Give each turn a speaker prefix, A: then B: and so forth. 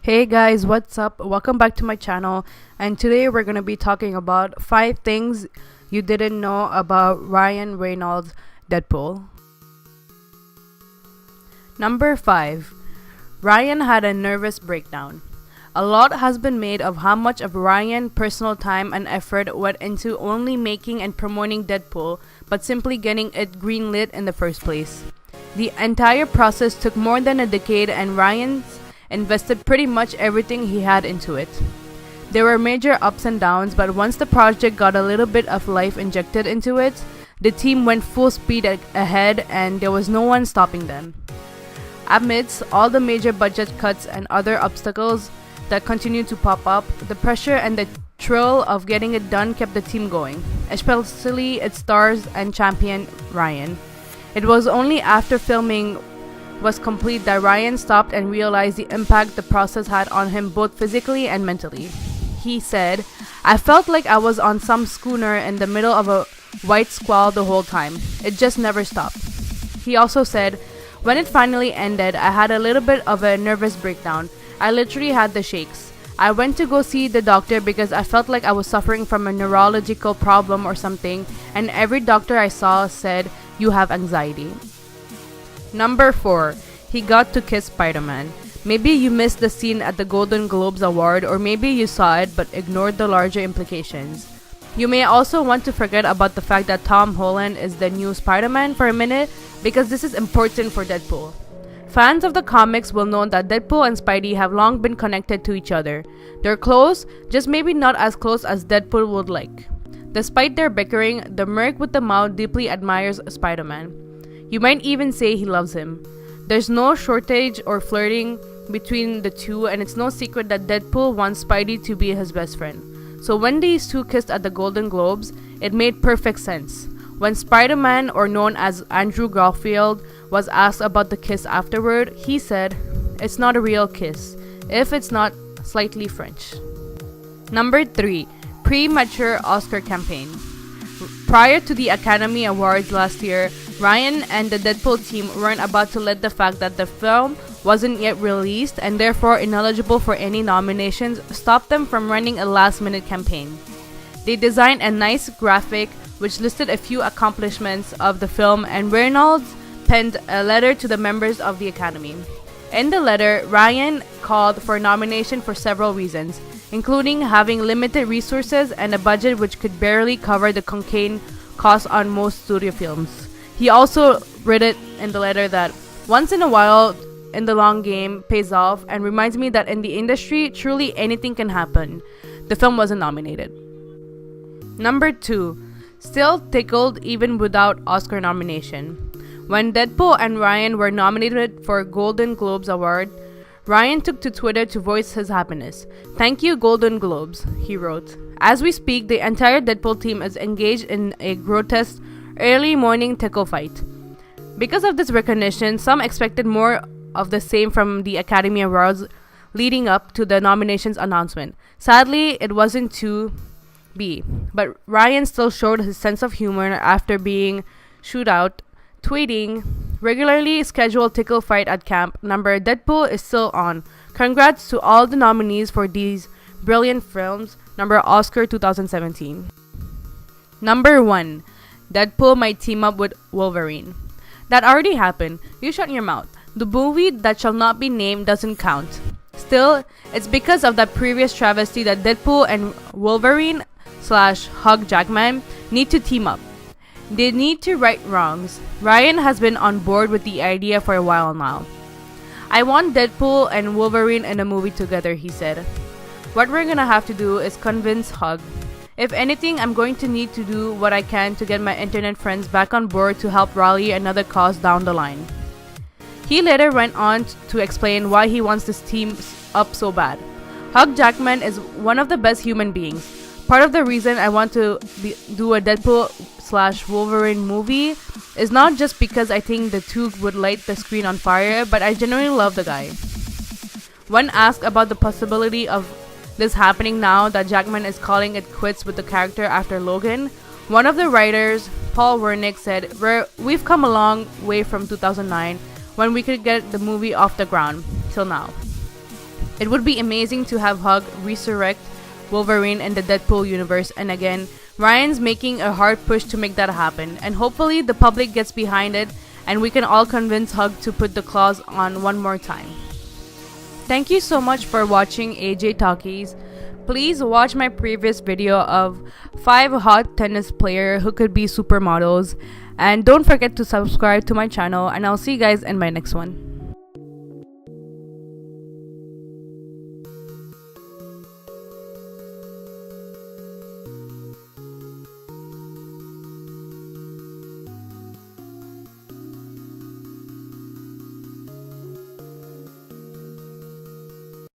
A: Hey guys, what's up? Welcome back to my channel. And today we're going to be talking about 5 things you didn't know about Ryan Reynolds Deadpool. Number 5. Ryan had a nervous breakdown. A lot has been made of how much of Ryan's personal time and effort went into only making and promoting Deadpool, but simply getting it greenlit in the first place. The entire process took more than a decade, and Ryan's invested pretty much everything he had into it. There were major ups and downs, but once the project got a little bit of life injected into it, the team went full speed ahead and there was no one stopping them. Amidst all the major budget cuts and other obstacles that continued to pop up, the pressure and the thrill of getting it done kept the team going, especially its stars and champion Ryan. It was only after filming was complete that Ryan stopped and realized the impact the process had on him both physically and mentally. He said, "I felt like I was on some schooner in the middle of a white squall the whole time. It just never stopped." He also said, "When it finally ended, I had a little bit of a nervous breakdown. I literally had the shakes. I went to go see the doctor because I felt like I was suffering from a neurological problem or something, and every doctor I saw said, 'You have anxiety.'" Number 4. He got to kiss Spider-Man. Maybe you missed the scene at the Golden Globes Award, or maybe you saw it but ignored the larger implications. You may also want to forget about the fact that Tom Holland is the new Spider-Man for a minute, because this is important for Deadpool. Fans of the comics will know that Deadpool and Spidey have long been connected to each other. They're close, just maybe not as close as Deadpool would like. Despite their bickering, the merc with the mouth deeply admires Spider-Man. You might even say he loves him. There's no shortage or flirting between the two, and it's no secret that Deadpool wants Spidey to be his best friend. So when these two kissed at the Golden Globes, it made perfect sense. When Spider-Man, or known as Andrew Garfield, was asked about the kiss afterward, he said, "It's not a real kiss, if it's not slightly French." Number 3. Premature Oscar campaign. Prior to the Academy Awards last year, Ryan and the Deadpool team weren't about to let the fact that the film wasn't yet released and therefore ineligible for any nominations stop them from running a last-minute campaign. They designed a nice graphic which listed a few accomplishments of the film, and Reynolds penned a letter to the members of the Academy. In the letter, Ryan called for nomination for several reasons, including having limited resources and a budget which could barely cover the cocaine costs on most studio films. He also wrote it in the letter that once in a while in the long game pays off and reminds me that in the industry, truly anything can happen. The film wasn't nominated. Number 2. Still tickled even without Oscar nomination. When Deadpool and Ryan were nominated for Golden Globes Award, Ryan took to Twitter to voice his happiness. "Thank you, Golden Globes," he wrote. "As we speak, the entire Deadpool team is engaged in a grotesque early morning tickle fight." Because of this recognition, some expected more of the same from the Academy Awards leading up to the nominations announcement. Sadly, it wasn't to be, but Ryan still showed his sense of humor after being shooed out, tweeting, "Regularly scheduled Tickle Fight at camp. Number Deadpool is still on. Congrats to all the nominees for these brilliant films. Number Oscar 2017. Number 1. Deadpool might team up with Wolverine. That already happened. You shut your mouth. The movie that shall not be named doesn't count. Still, it's because of that previous travesty that Deadpool and Wolverine / Hugh Jackman need to team up. They need to right wrongs. Ryan has been on board with the idea for a while now. "I want Deadpool and Wolverine in a movie together," he said. "What we're gonna have to do is convince Hugh. If anything, I'm going to need to do what I can to get my internet friends back on board to help rally another cause down the line." He later went on to explain why he wants this team up so bad. "Hugh Jackman is one of the best human beings. Part of the reason I want to do a Deadpool / Wolverine movie is not just because I think the two would light the screen on fire, but I genuinely love the guy." When asked about the possibility of this happening now that Jackman is calling it quits with the character after Logan, one of the writers, Paul Wernick, said, "We've come a long way from 2009 when we could get the movie off the ground till now." It would be amazing to have Hug resurrect Wolverine in the Deadpool universe, and again, Ryan's making a hard push to make that happen, and hopefully the public gets behind it and we can all convince Hug to put the claws on one more time. Thank you so much for watching AJ Talkies. Please watch my previous video of 5 hot tennis players who could be supermodels, and don't forget to subscribe to my channel, and I'll see you guys in my next one.